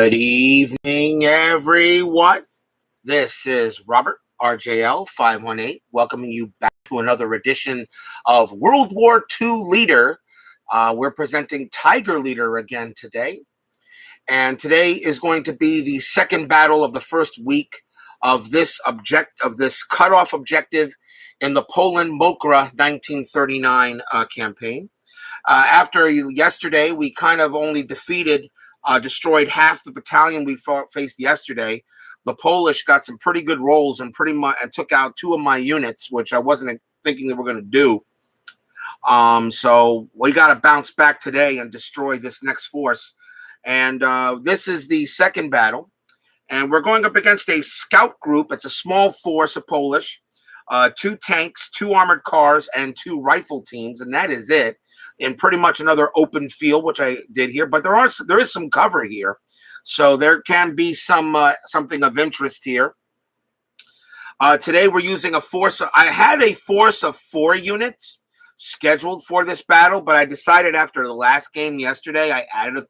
Good evening, everyone. This is Robert, RJL 518, welcoming you back to another edition of World War II Leader. We're presenting Tiger Leader again today. And today is going to be the second battle of the first week of this cutoff objective in the Poland Mokra 1939 campaign. After yesterday, we kind of only destroyed half the battalion we faced yesterday. The Polish got some pretty good rolls and took out two of my units, which I wasn't thinking they were going to do. So we got to bounce back today and destroy this next force. And this is the second battle. And we're going up against a scout group. It's a small force of Polish, 2 tanks, 2 armored cars, and 2 rifle teams. And that is it. In pretty much another open field, which I did here, but there is some cover here, so there can be some something of interest here. Today we're using a force. I had a force of 4 units scheduled for this battle, but I decided after the last game yesterday, I added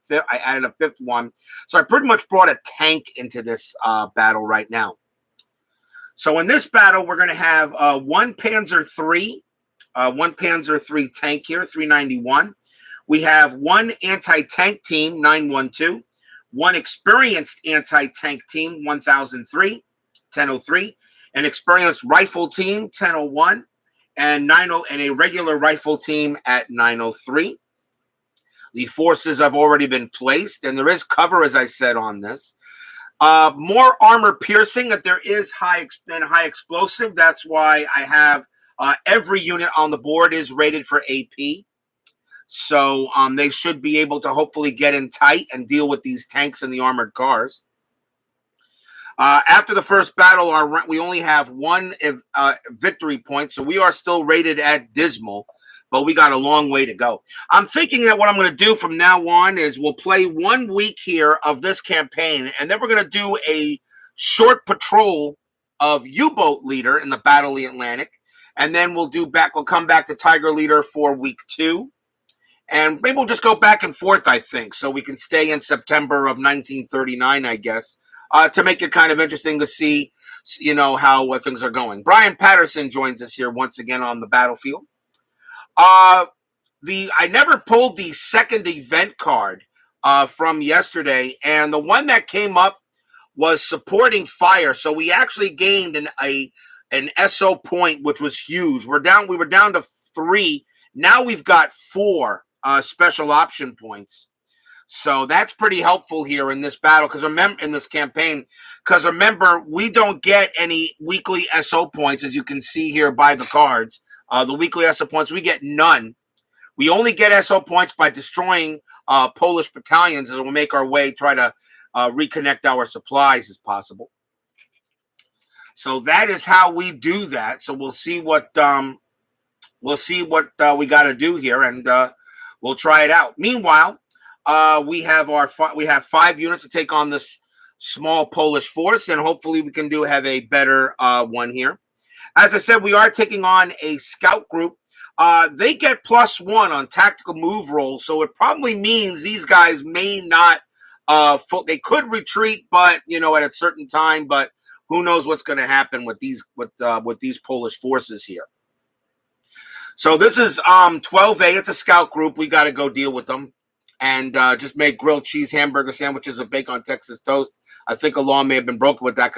a fifth one, so I pretty much brought a tank into this battle right now. So in this battle, we're going to have 1 Panzer III. 1 Panzer III tank here, 391. We have 1 anti-tank team, 912. 1 experienced anti-tank team, 1003, 1003. An experienced rifle team, 1001. And a regular rifle team at 903. The forces have already been placed, and there is cover, as I said, on this. More armor piercing, that there is high explosive. That's why I have every unit on the board is rated for AP. So they should be able to hopefully get in tight and deal with these tanks and the armored cars. After the first battle, we only have 1 victory point, so we are still rated at dismal, but we got a long way to go. I'm thinking that what I'm going to do from now on is we'll play 1 week here of this campaign, and then we're going to do a short patrol of U-boat leader in the Battle of the Atlantic. And then we'll come back to Tiger Leader for week 2. And maybe we'll just go back and forth, I think, so we can stay in September of 1939, I guess, to make it kind of interesting to see, how things are going. Brian Patterson joins us here once again on the battlefield. I never pulled the second event card from yesterday, and the one that came up was supporting fire. So we actually gained an SO point, which was huge. We were down to 3. Now we've got 4 special option points. So that's pretty helpful here in this battle, in this campaign, because remember, we don't get any weekly SO points, as you can see here by the cards. The weekly SO points, we get none. We only get SO points by destroying Polish battalions, as we'll make our way, try to reconnect our supplies as possible. So that is how we do that. So we'll see what we got to do here, and we'll try it out. Meanwhile, we have 5 units to take on this small Polish force, and hopefully we can have a better one here. As I said, we are taking on a scout group. They get +1 on tactical move rolls, so it probably means these guys may not. They could retreat, but at a certain time, but. Who knows what's going to happen with these Polish forces here? So this is 12A. It's a scout group. We got to go deal with them, and just make grilled cheese hamburger sandwiches with bacon on Texas toast. I think a law may have been broken with that.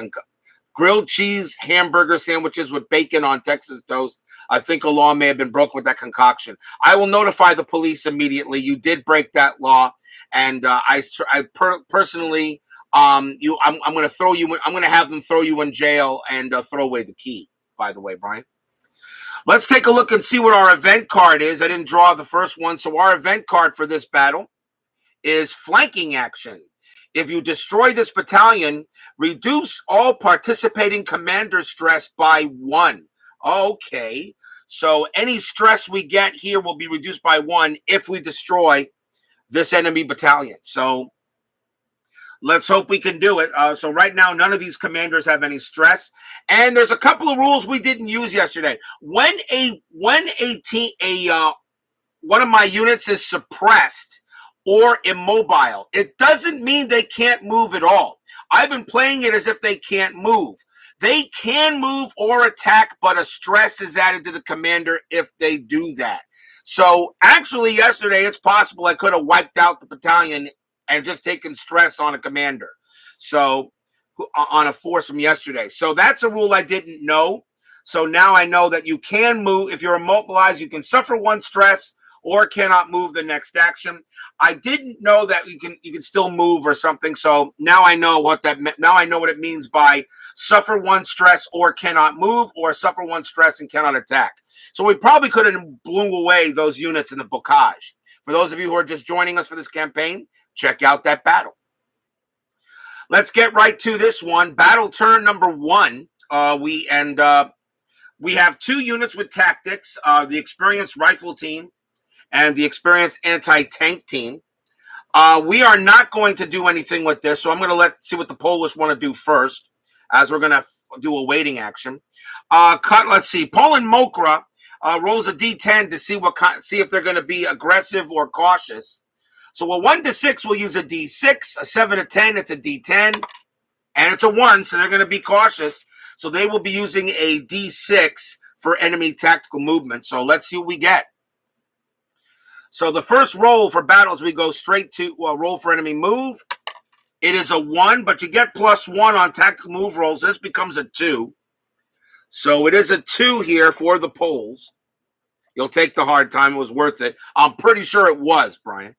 Grilled cheese hamburger sandwiches with bacon on Texas toast. I think a law may have been broken with that concoction. I will notify the police immediately. You did break that law, and personally. I'm going to throw you. I'm going to have them throw you in jail and throw away the key. By the way, Brian, let's take a look and see what our event card is. I didn't draw the first one, so our event card for this battle is flanking action. If you destroy this battalion, reduce all participating commander stress by 1. Okay, so any stress we get here will be reduced by 1 if we destroy this enemy battalion. So. Let's hope we can do it. So right now, none of these commanders have any stress. And there's a couple of rules we didn't use yesterday. When one of my units is suppressed, or immobile. It doesn't mean they can't move at all. I've been playing it as if they can't move. They can move or attack, but a stress is added to the commander if they do that. So actually yesterday, it's possible I could have wiped out the battalion and just taken stress on a commander. So on a force from yesterday. So that's a rule I didn't know. So now I know that you can move. If you're immobilized, you can suffer one stress or cannot move the next action. I didn't know that you can still move or something. So now I know what that now I know what it means by suffer one stress or cannot move, or suffer one stress and cannot attack. So we probably could have blew away those units in the bocage. For those of you who are just joining us for this campaign, check out that battle. Let's get right to this one. Battle turn number 1. We have 2 units with tactics, the experienced rifle team and the experienced anti-tank team. We are not going to do anything with this, so I'm going to see what the Polish want to do first, as we're going to do a waiting action. Let's see. Poland Mokra rolls a D10 to see if they're going to be aggressive or cautious. So a 1 to 6 will use a D6, a 7 to 10, it's a D10, and it's a 1, so they're going to be cautious. So they will be using a D6 for enemy tactical movement. So let's see what we get. So the first roll for battles, we go straight to roll for enemy move. It is a 1, but you get +1 on tactical move rolls. This becomes a 2. So it is a 2 here for the Poles. You'll take the hard time. It was worth it. I'm pretty sure it was, Brian.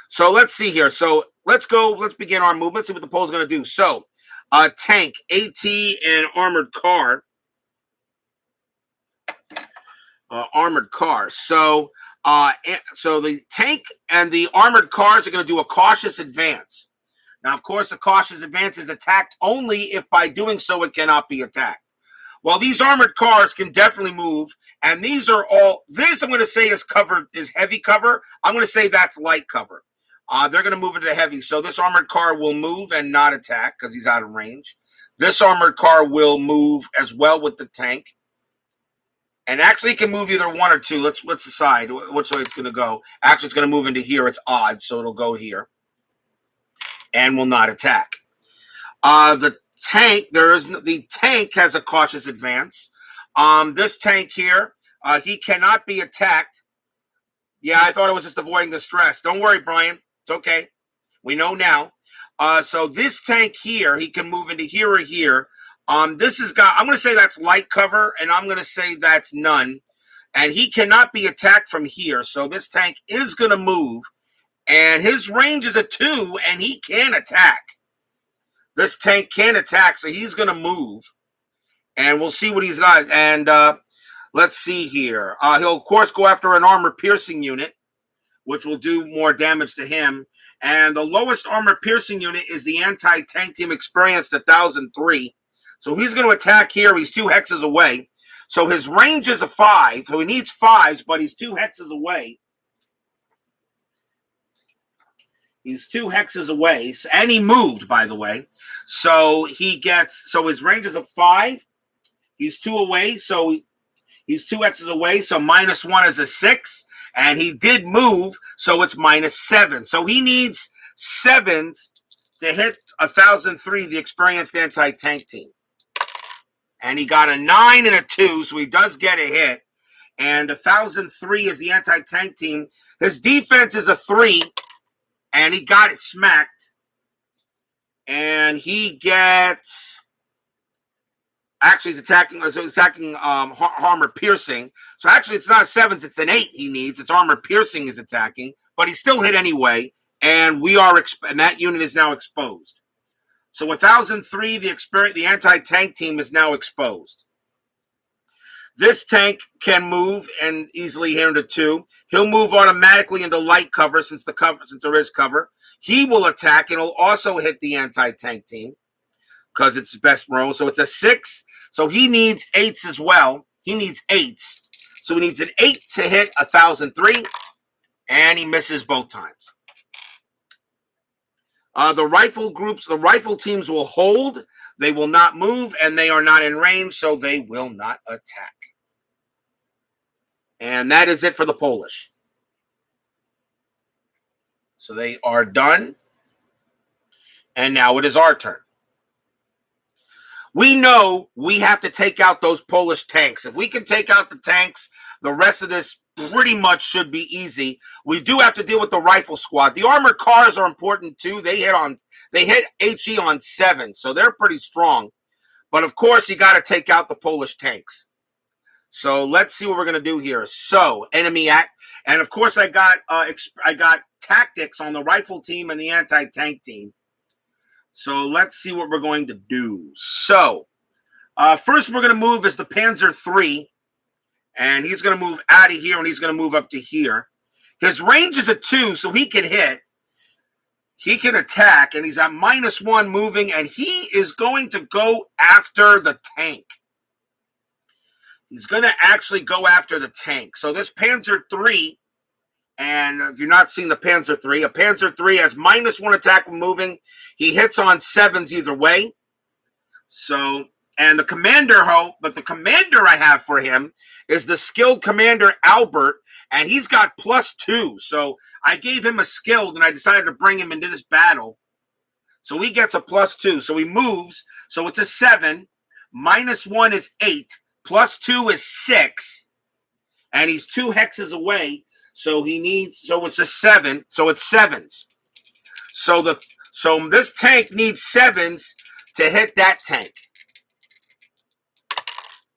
So let's see here. So let's begin our movement, see what the Poles are going to do. So tank, AT, and armored car. So the tank and the armored cars are going to do a cautious advance. Now, of course, a cautious advance is attacked only if by doing so it cannot be attacked. Well, these armored cars can definitely move, and these are all, this I'm going to say is heavy cover. I'm going to say that's light cover. They're going to move into the heavy. So this armored car will move and not attack because he's out of range. This armored car will move as well with the tank. And actually it can move either 1 or 2. Let's decide which way it's going to go. Actually, it's going to move into here. It's odd, so it'll go here. And will not attack. The tank has a cautious advance. This tank here, he cannot be attacked. Yeah, I thought it was just avoiding the stress. Don't worry, Brian. It's okay. We know now. So this tank here, he can move into here or here. I'm going to say that's light cover, and I'm going to say that's none. And he cannot be attacked from here. So this tank is going to move. And his range is a 2, and he can attack. This tank can attack, so he's going to move. And we'll see what he's got. And let's see here. He'll, of course, go after an armor-piercing unit, which will do more damage to him. And the lowest armor-piercing unit is the anti-tank team experienced 1003. So he's going to attack here. He's 2 hexes away. So his range is a 5. So he needs 5s, but he's 2 hexes away. He's 2 hexes away. And he moved, by the way. So his range is a 5. He's 2 away. So he's 2 hexes away. So -1 is a 6. And he did move. So it's -7. So he needs 7s to hit 1003, the experienced anti-tank team. And he got a 9 and a 2, so he does get a hit. And 1003 is the anti-tank team. His defense is a 3, and he got it smacked. And he gets... Actually, he's attacking armor piercing. So actually, it's not 7s, it's an 8 he needs. It's armor piercing is attacking, but he still hit anyway. And and that unit is now exposed. So 1003, the anti-tank team is now exposed. This tank can move and easily here into 2. He'll move automatically into light cover since there is cover. He will attack and he'll also hit the anti-tank team because it's his best roll. So it's a 6. So he needs 8s as well. He needs 8s. So he needs an 8 to hit 1003, and he misses both times. The rifle teams will hold. They will not move, and they are not in range, so they will not attack. And that is it for the Polish. So they are done. And now it is our turn. We know we have to take out those Polish tanks. If we can take out the tanks, the rest of this pretty much should be easy. We do have to deal with the rifle squad. The armored cars are important too. They hit HE on 7, so they're pretty strong. But of course, you got to take out the Polish tanks. So let's see what we're gonna do here. So enemy act, and of course I got tactics on the rifle team and the anti-tank team. So let's see what we're going to do. So first we're going to move is the Panzer III, and he's going to move out of here, and he's going to move up to here. His range is a 2, so he can hit. He can attack, and he's at -1 moving, and he is going to go after the tank. He's going to actually go after the tank. So this Panzer III, and if you're not seeing the Panzer III, a Panzer III has -1 attack when moving. He hits on 7s either way. So, and the commander, but the commander I have for him is the skilled commander Albert, and he's got +2. So I gave him a skilled, and I decided to bring him into this battle. So he gets a +2. So he moves. So it's a 7. -1 is 8. +2 is 6. And he's 2 hexes away. So it's a 7. So it's 7s. So this tank needs 7s to hit that tank.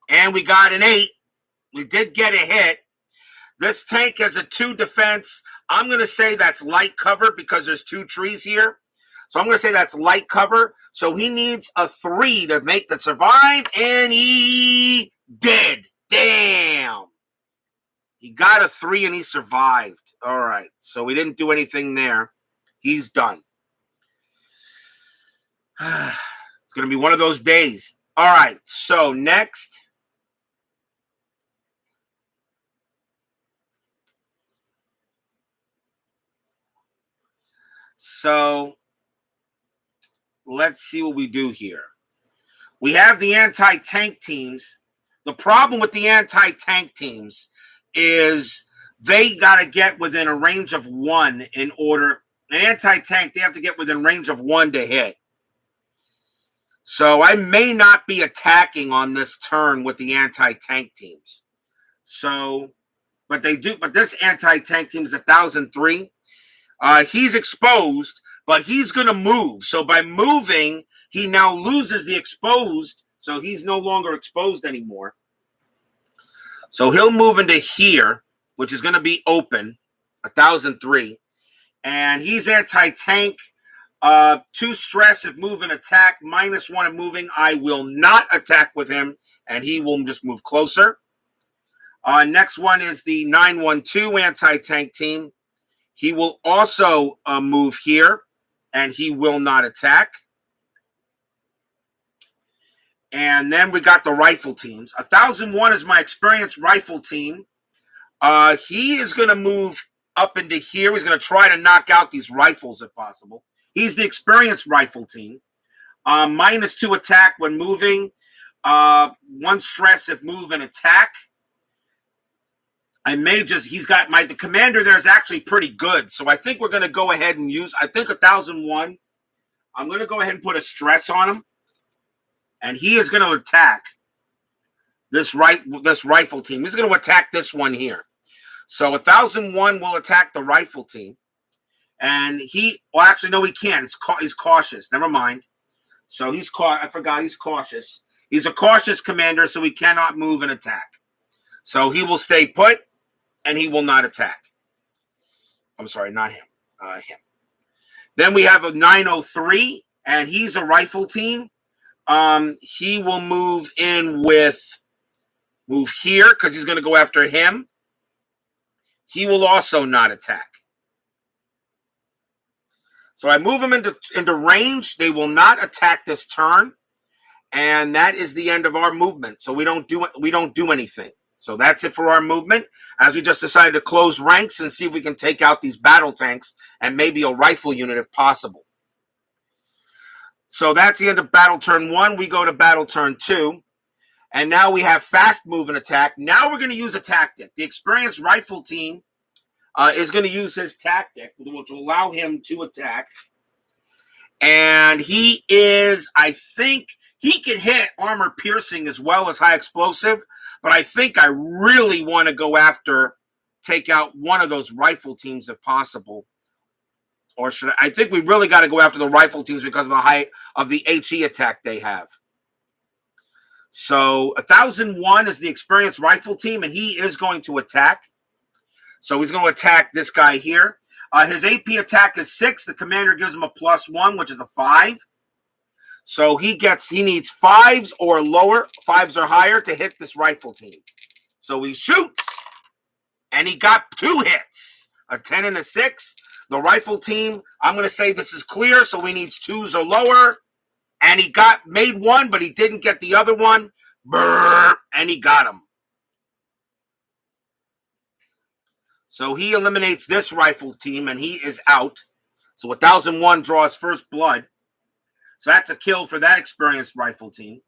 And we got an 8. We did get a hit. This tank has a 2 defense. I'm going to say that's light cover because there's 2 trees here. So I'm going to say that's light cover. So he needs a 3 to make the survive. And he did. Damn. He got a 3 and he survived. All right. So we didn't do anything there. He's done. It's going to be one of those days. All right. So next. So let's see what we do here. We have the anti-tank teams. The problem with the anti-tank teams is they got to get within a range of 1 in order. An anti-tank, they have to get within range of 1 to hit. So I may not be attacking on this turn with the anti-tank teams. So, but they do. But this anti-tank team is 1003. He's exposed, but he's going to move. So by moving, he now loses the exposed. So he's no longer exposed anymore. So he'll move into here, which is going to be open, 1003. And he's anti-tank. 2 stress if move and attack, -1 if moving. I will not attack with him, and he will just move closer. Next one is the 912 anti-tank team. He will also move here, and he will not attack. And then we got the rifle teams. 1001 is my experienced rifle team. He is going to move up into here. He's going to try to knock out these rifles if possible. He's the experienced rifle team. -2 attack when moving. 1 stress if move and attack. The commander there is actually pretty good. So I think we're going to go ahead and use, 1001. I'm going to go ahead and put a stress on him. And he is going to attack this rifle team. He's going to attack this one here. So 1001 will attack the rifle team. And he can't. He's cautious. Never mind. So I forgot he's cautious. He's a cautious commander, so he cannot move and attack. So he will stay put, and he will not attack. I'm sorry, not him. Him. Then we have a 903, and he's a rifle team. He will move here because he's going to go after him. He will also not attack. So I move them into range. They will not attack this turn, and that is the end of our movement. So we don't do anything. So that's it for our movement, as we just decided to close ranks and see if we can take out these battle tanks and maybe a rifle unit if possible. So that's the end of battle turn 1. We go to battle turn 2, and now we have fast move and attack. Now we're going to use a tactic. The experienced rifle team is going to use his tactic, which will allow him to attack. And he is, I think, he can hit armor piercing as well as high explosive, but I think I really want to go after, take out one of those rifle teams if possible. Or should I think we really got to go after the rifle teams because of the height of the HE attack they have. So 1001 is the experienced rifle team, and he is going to attack. So he's going to attack this guy here. His AP attack is 6. The commander gives him a +1, which is a 5. So he needs 5s or lower, 5s or higher to hit this rifle team. So he shoots, and he got 2 hits, a 10 and a 6. The rifle team, I'm going to say this is clear, so he needs 2s or lower. And he made 1, but he didn't get the other one. Brrr, and he got him. So he eliminates this rifle team, and he is out. So 1001 draws first blood. So that's a kill for that experienced rifle team.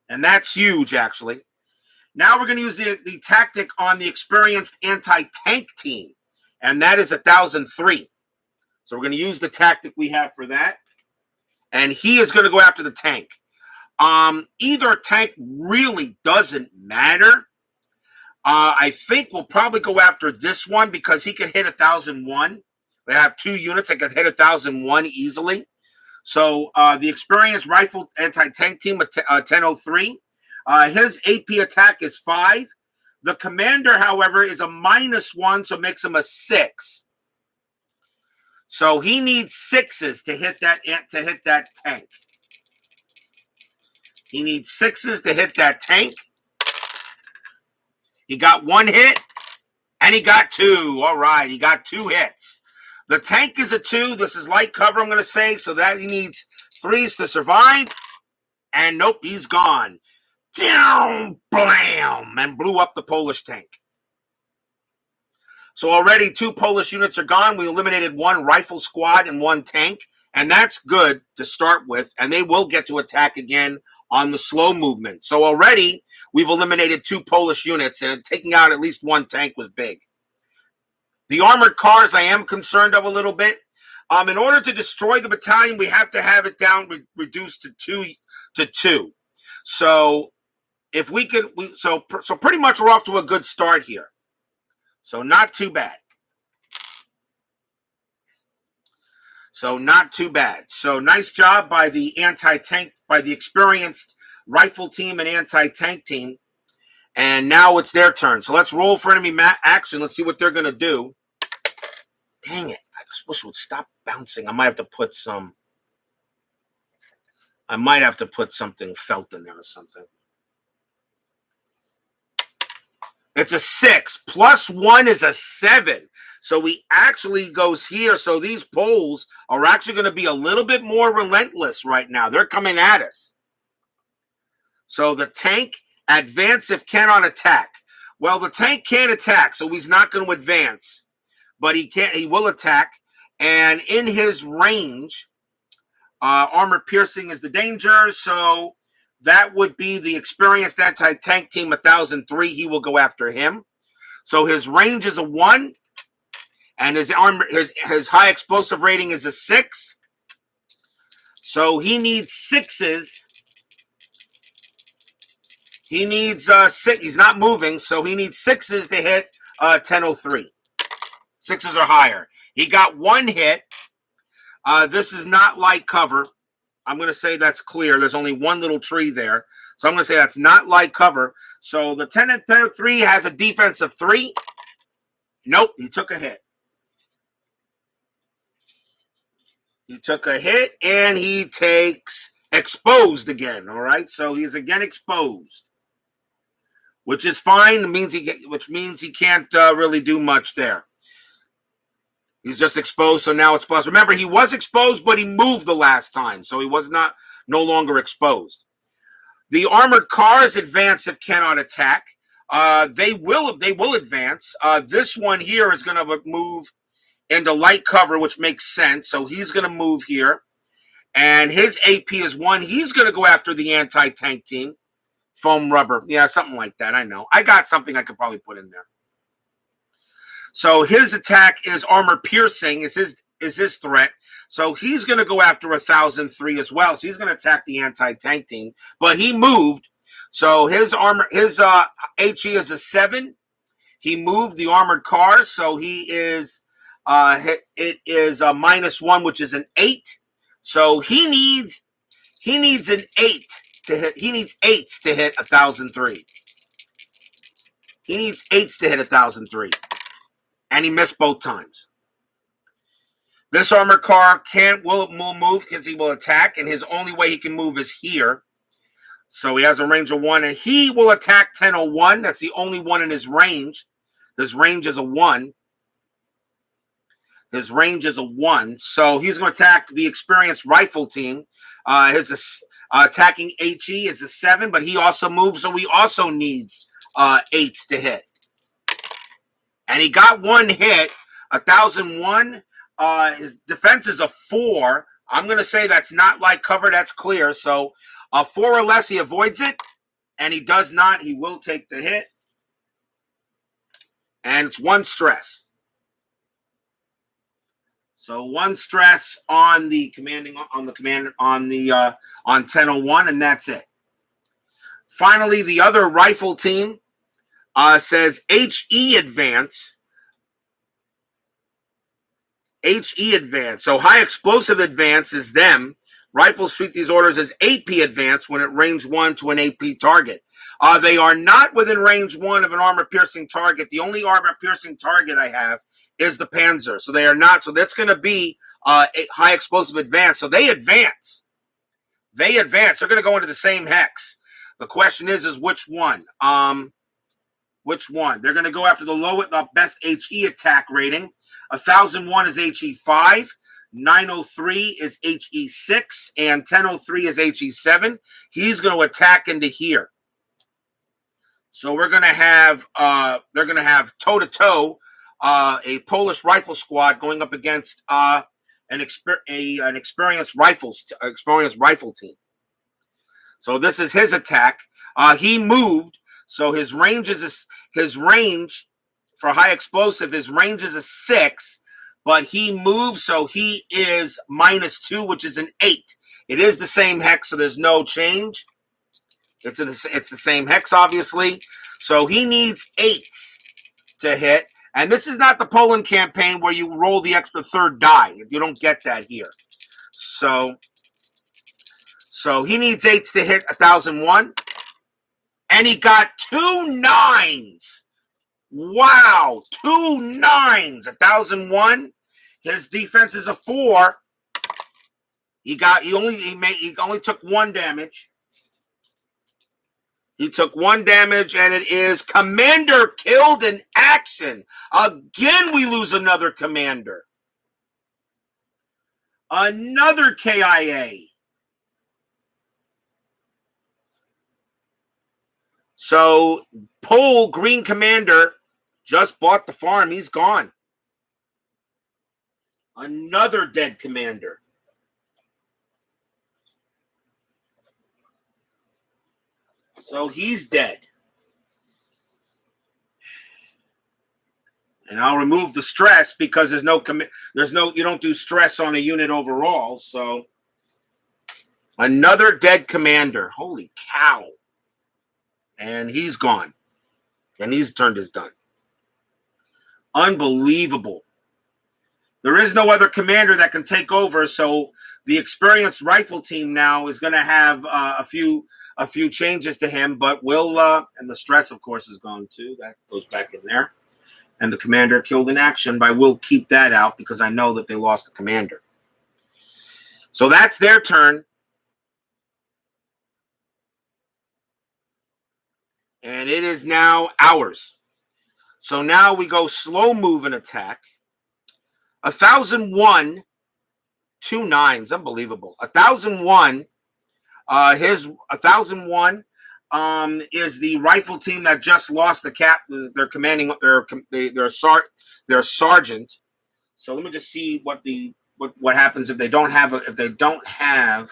And that's huge, actually. Now we're going to use the tactic on the experienced anti-tank team. And that is 1003. So we're going to use the tactic we have for that. And he is going to go after the tank. Either tank really doesn't matter. I think we'll probably go after this one because he can hit 1001. We have 2 units that can hit 1001 easily. So the experienced rifle anti-tank team at 1003. His AP attack is 5. The commander, however, is a -1, so it makes him a 6. So he needs 6s to hit that tank. He needs 6s to hit that tank. He got 1 hit, and he got 2. All right, he got 2 hits. The tank is a 2. This is light cover, I'm going to say, so that he needs 3s to survive. And nope, he's gone. Down, blam, and blew up the Polish tank. So already 2 Polish units are gone. We eliminated 1 rifle squad and 1 tank, and that's good to start with, and they will get to attack again on the slow movement. So already we've eliminated 2 Polish units, and taking out at least 1 tank was big. The armored cars I am concerned of a little bit. In order to destroy the battalion, we have to have it down, reduced to 2. So if we could, so pretty much we're off to a good start here. So not too bad. So nice job by the anti-tank, by the experienced rifle team and anti-tank team. And now it's their turn. So let's roll for enemy action. Let's see what they're going to do. Dang it. I just wish it would stop bouncing. I might have to put something felt in there or something. It's a 6. +1 is a 7. So he actually goes here. So these Poles are actually going to be a little bit more relentless right now. They're coming at us. So the tank, advance if cannot attack. Well, the tank can't attack, so he's not going to advance. But he will attack. And in his range, armor piercing is the danger. So that would be the experienced anti-tank team 1003. He will go after him. So his range is a 1. And his high explosive rating is a 6. So he needs 6s. He needs 6. He's not moving, so he needs 6s to hit 1003. 6s or higher. He got 1 hit. This is not light cover. I'm going to say that's clear. There's only 1 little tree there. So I'm going to say that's not light cover. So the 1003 has a defense of 3. Nope, he took a hit. He took a hit, and he takes exposed again, all right? So he's again exposed, which is fine, which means he can't really do much there. He's just exposed, so now it's plus. Remember, he was exposed, but he moved the last time, so he was no longer exposed. The armored cars advance if cannot attack. They will advance. This one here is going to move into light cover, which makes sense. So he's going to move here. And his AP is 1. He's going to go after the anti-tank team. Foam rubber. Yeah, something like that. I know. I got something I could probably put in there. So his attack is armor piercing. Is his threat. So he's going to go after 1,003 as well. So he's going to attack the anti-tank team. But he moved. So his HE is a 7. He moved the armored cars. So he is it is a -1, which is an 8. So he needs an 8 to hit. He needs 8s to hit 1,003. He needs 8s to hit 1,003. And he missed both times. This armored car will move because he will attack, and his only way he can move is here. So he has a range of 1, and he will attack 1001. That's the only one in his range. His range is a 1. His range is a 1. So he's going to attack the experienced rifle team. His attacking HE is a 7, but he also moves, so he also needs 8s to hit. And he got 1 hit, 1,001. His defense is a 4. I'm going to say that's not like cover. That's clear. So 4 or less, he avoids it. And he does not. He will take the hit. And it's 1 stress. So 1 stress on the on 1001, and that's it. Finally, the other rifle team says HE advance. HE advance. So high explosive advance is them. Rifles treat these orders as AP advance when at range 1 to an AP target. They are not within range 1 of an armor-piercing target. The only armor-piercing target I have is the Panzer. So they are not. So that's going to be a high explosive advance. So they advance. They advance. They're going to go into the same hex. The question is which one? Which one? They're going to go after the best HE attack rating. 1,001 is HE 5. 903 is HE 6, and 1003 is HE 7. He's going to attack into here. So we're going to have they're going to have toe-to-toe a Polish rifle squad going up against an experienced rifle team. So this is his attack. He moved, so his range for high explosive. His range is a 6. But he moves, so he is -2, which is an 8. It is the same hex, so there's no change. It's the same hex, obviously. So he needs 8s to hit. And this is not the Poland campaign where you roll the extra 3rd die. You don't get that here. So he needs 8s to hit 1,001. And he got 2 9s. Wow, 2 9s. 1,001. His defense is a 4. He only took 1 damage. He took 1 damage, and it is commander killed in action. Again, we lose another commander. Another KIA. So, Pole Green Commander just bought the farm. He's gone. Another dead commander. So he's dead. And I'll remove the stress because you don't do stress on a unit overall. So another dead commander. Holy cow. And he's gone. And he's turned his done. Unbelievable. There is no other commander that can take over, so the experienced rifle team now is going to have a few changes to him, but and the stress, of course, is gone too. That goes back in there. And the commander killed in action, but I will keep that out because I know that they lost the commander. So that's their turn. And it is now ours. So now we go slow move and attack. 1,001, 2 9s, unbelievable. 1,001, his 1,001 is the rifle team that just lost their commanding their sergeant. So let me just see what happens if they don't have a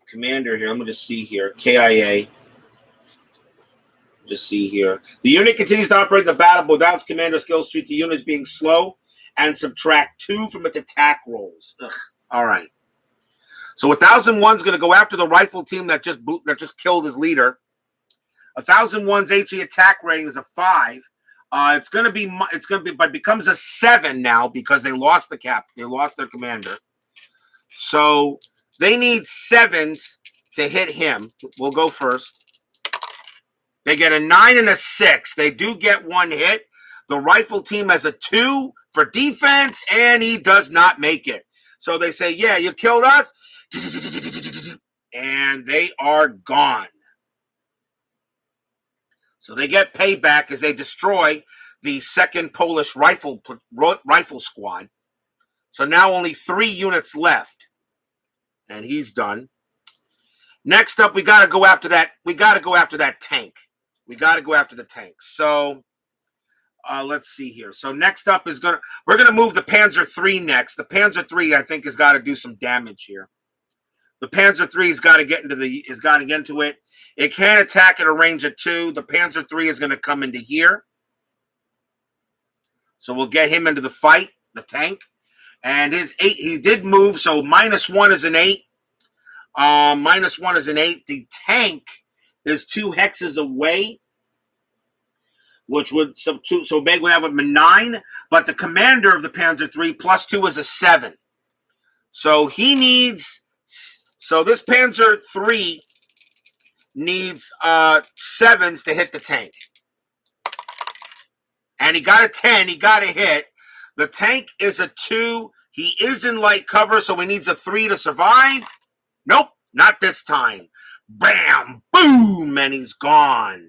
commander here. Let me just see here. KIA. Just see here. The unit continues to operate the battle without its commander skills. Treat the unit as being slow and subtract 2 from its attack rolls. Ugh. All right. So 1001's going to go after the rifle team that just killed his leader. 1001's HE attack rating is a 5. It's going to be, but becomes a 7 now because they lost they lost their commander. So they need 7s to hit him. We'll go first. They get a 9 and a 6. They do get 1 hit. The rifle team has a 2 for defense, and he does not make it. So they say, yeah, you killed us. And they are gone. So they get payback as they destroy the second Polish rifle squad. So now only 3 units left. And he's done. Next up, we got to go after that. We got to go after that tank. We got to go after the tank. So let's see here. So next up we're going to move the Panzer III next. The Panzer III, I think, has got to do some damage here. The Panzer III has got to get into it. It can attack at a range of 2. The Panzer III is going to come into here. So we'll get him into the fight, the tank. And his 8, he did move, so -1 is an 8. -1 is an 8. The tank is 2 hexes away, which would so Meg would have a 9, but the commander of the Panzer III +2 is a 7. So he needs, so this Panzer III needs 7s to hit the tank. And he got a 10, he got a hit. The tank is a 2. He is in light cover, so he needs a 3 to survive. Nope, not this time. Bam, boom, and he's gone.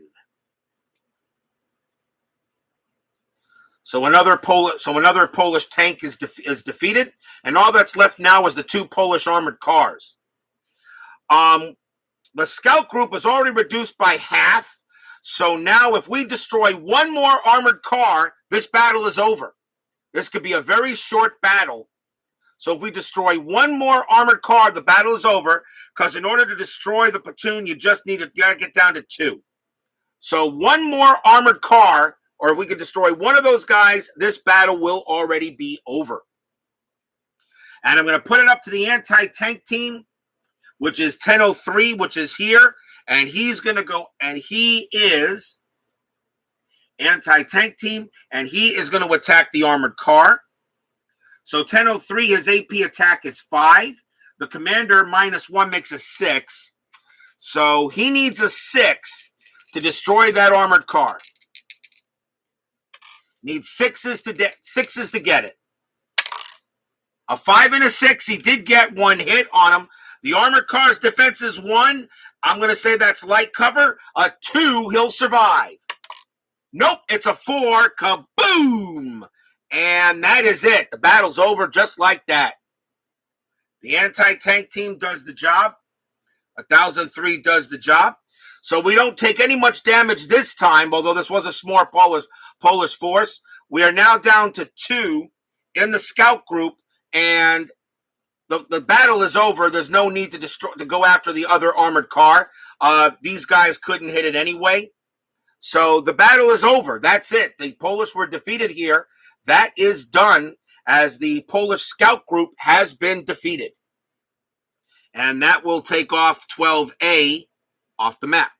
So another Polish tank is defeated, and all that's left now is the 2 Polish armored cars. The scout group was already reduced by half, so now if we destroy 1 more armored car, this battle is over. This could be a very short battle. So if we destroy 1 more armored car, the battle is over, because in order to destroy the platoon, you got to get down to 2. So 1 more armored car, or if we could destroy 1 of those guys, this battle will already be over. And I'm going to put it up to the anti-tank team, which is 1003, which is here. And he's going to go, and he is anti-tank team, and he is going to attack the armored car. So 1003, his AP attack is 5. The commander -1 makes a 6. So he needs a 6 to destroy that armored car. Needs 6s to get it. A 5 and a 6. He did get 1 hit on him. The armored car's defense is 1. I'm going to say that's light cover. A 2, he'll survive. Nope, it's a 4. Kaboom! And that is it. The battle's over just like that. The anti-tank team does the job. 1003 does the job. So we don't take any much damage this time, although this was a small Polish force. We are now down to 2 in the scout group, and the battle is over. There's no need to go after the other armored car. These guys couldn't hit it anyway. So the battle is over. That's it. The Polish were defeated here. That is done, as the Polish scout group has been defeated. And that will take off 12A off the map.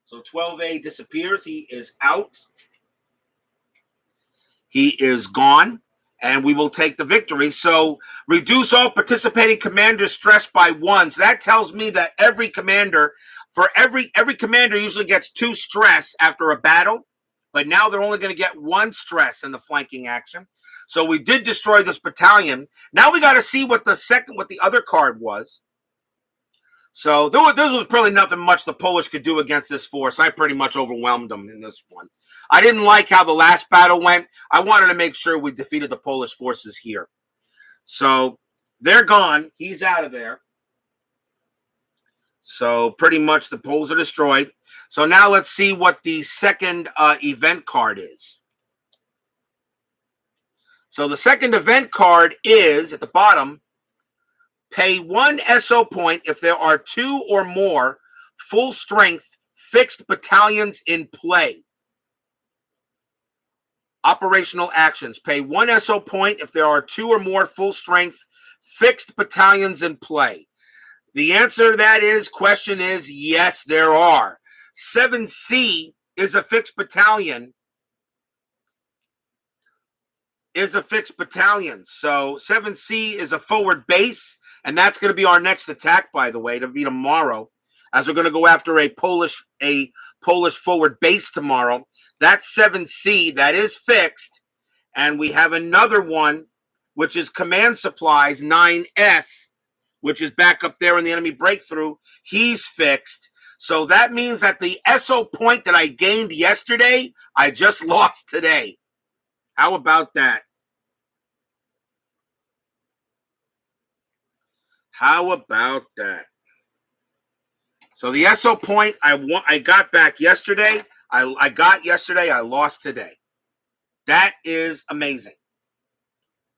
So 12A disappears. He is out. He is gone. And we will take the victory. So reduce all participating commanders' stress by 1. So that tells me that every commander usually gets 2 stress after a battle. But now they're only going to get 1 stress in the flanking action. So we did destroy this battalion. Now we got to see what the other card was. So this was probably nothing much the Polish could do against this force. I pretty much overwhelmed them in this one. I didn't like how the last battle went. I wanted to make sure we defeated the Polish forces here. So they're gone. He's out of there. So pretty much the Poles are destroyed. So now let's see what the second event card is. So the second event card is, at the bottom, pay 1 SO point if there are 2 or more full-strength fixed battalions in play. Operational actions. Pay 1 SO point if there are 2 or more full-strength fixed battalions in play. The answer to that question is yes, there are. 7C is a fixed battalion. So 7C is a forward base, and that's going to be our next attack, by the way. It'll be tomorrow, as we're going to go after a Polish forward base tomorrow. That's 7C. That is fixed. And we have another one, which is command supplies, 9S, which is back up there in the enemy breakthrough. He's fixed. So that means that the SO point that I gained yesterday, I just lost today. How about that? How about that? So the SO point I got back yesterday. I got yesterday. I lost today. That is amazing.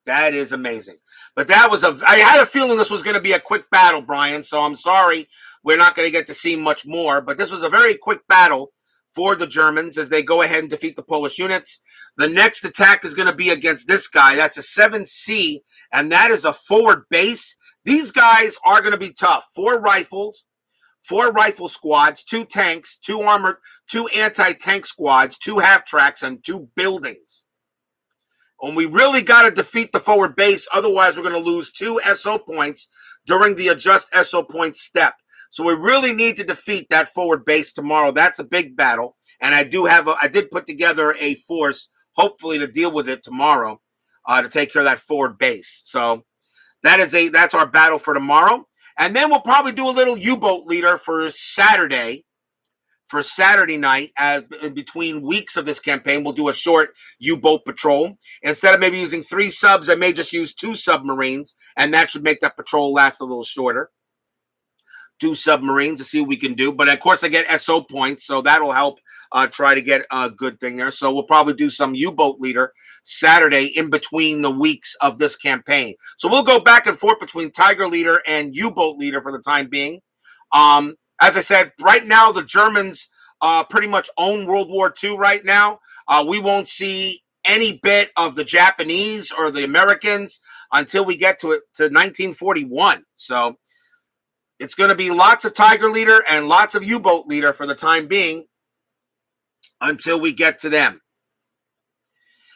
That is amazing. But I had a feeling this was going to be a quick battle, Brian. So I'm sorry we're not going to get to see much more. But this was a very quick battle for the Germans as they go ahead and defeat the Polish units. The next attack is going to be against this guy. That's a 7C, and that is a forward base. These guys are going to be tough. 4 rifles, 4 rifle squads, 2 tanks, 2 armored, 2 anti-tank squads, 2 half-tracks, and 2 buildings. And we really got to defeat the forward base. Otherwise, we're going to lose 2 SO points during the adjust SO point step. So we really need to defeat that forward base tomorrow. That's a big battle. And I did put together a force, hopefully, to deal with it tomorrow, to take care of that forward base. So that's our battle for tomorrow. And then we'll probably do a little U-boat leader for Saturday night. As in between weeks of this campaign, we'll do a short U-boat patrol. Instead of maybe using 3 subs, I may just use 2 submarines, and that should make that patrol last a little shorter. 2 submarines to see what we can do. But, of course, I get SO points, so that'll help try to get a good thing there. So we'll probably do some U-boat leader Saturday in between the weeks of this campaign. So we'll go back and forth between Tiger leader and U-boat leader for the time being. As I said, right now the Germans pretty much own World War II right now. We won't see any bit of the Japanese or the Americans until we get to 1941. So it's going to be lots of Tiger leader and lots of U-boat leader for the time being until we get to them.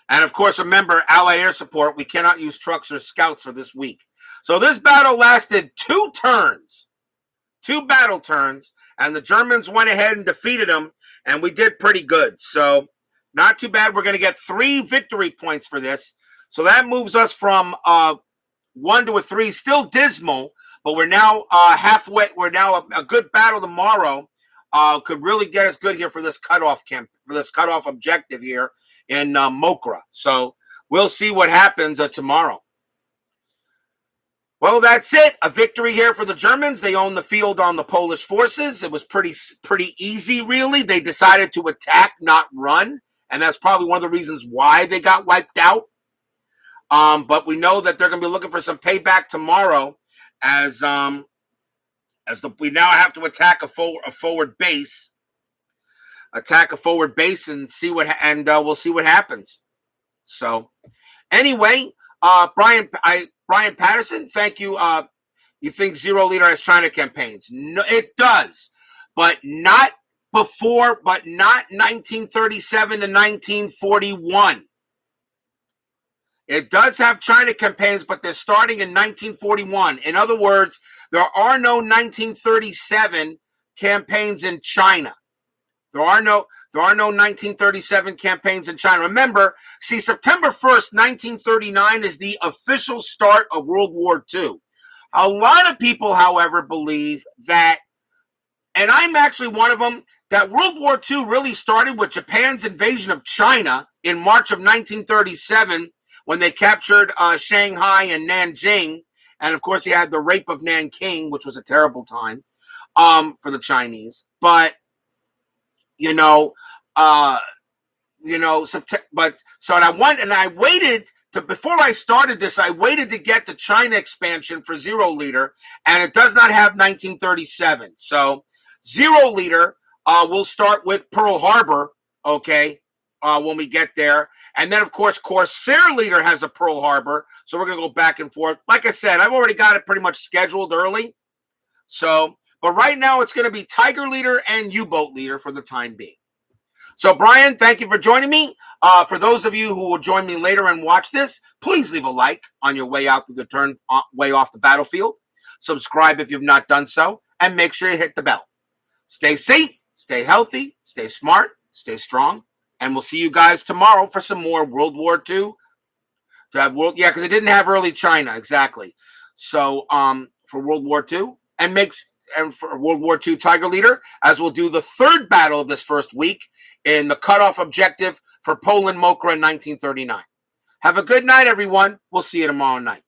And, of course, remember, Allied air support, we cannot use trucks or scouts for this week. So this battle lasted 2 turns. 2 battle turns, and the Germans went ahead and defeated them, and we did pretty good. So not too bad. We're going to get 3 victory points for this. So that moves us from 1 to a 3. Still dismal, but we're now halfway. We're now a good battle tomorrow. Could really get us good here for this cutoff objective here in Mokra. So we'll see what happens tomorrow. Well, that's it. A victory here for the Germans. They own the field on the Polish forces. It was pretty easy, really. They decided to attack, not run, and that's probably one of the reasons why they got wiped out. But we know that they're going to be looking for some payback tomorrow, as we now have to attack a forward base. Attack a forward base and we'll see what happens. So, anyway, Brian Patterson, thank you. You think Zero Leader has China campaigns? No, it does, but not 1937 to 1941. It does have China campaigns, but they're starting in 1941. In other words, there are no 1937 campaigns in China. There are no 1937 campaigns in China. Remember, September 1st, 1939 is the official start of World War II. A lot of people, however, believe that, and I'm actually one of them, that World War II really started with Japan's invasion of China in March of 1937 when they captured Shanghai and Nanjing. And, of course, you had the rape of Nanking, which was a terrible time for the Chinese. But I waited before I started this, I waited to get the China expansion for Zero Leader, and it does not have 1937. So Zero Leader We'll start with Pearl Harbor, okay, when we get there. And then, of course, Corsair Leader has a Pearl Harbor. So we're going to go back and forth. Like I said, I've already got it pretty much scheduled early. So, but right now it's going to be Tiger Leader and U-Boat Leader for the time being. So, Brian, thank you for joining me. For those of you who will join me later and watch this, please leave a like on your way out to the turn, way off the battlefield. Subscribe if you've not done so, and make sure you hit the bell. Stay safe, stay healthy, stay smart, stay strong, and we'll see you guys tomorrow for some more World War II. Yeah, because it didn't have early China, exactly. So, for World War II, and for World War II Tiger Leader, as we'll do the third battle of this first week in the cutoff objective for Poland Mokra in 1939. Have a good night, everyone. We'll see you tomorrow night.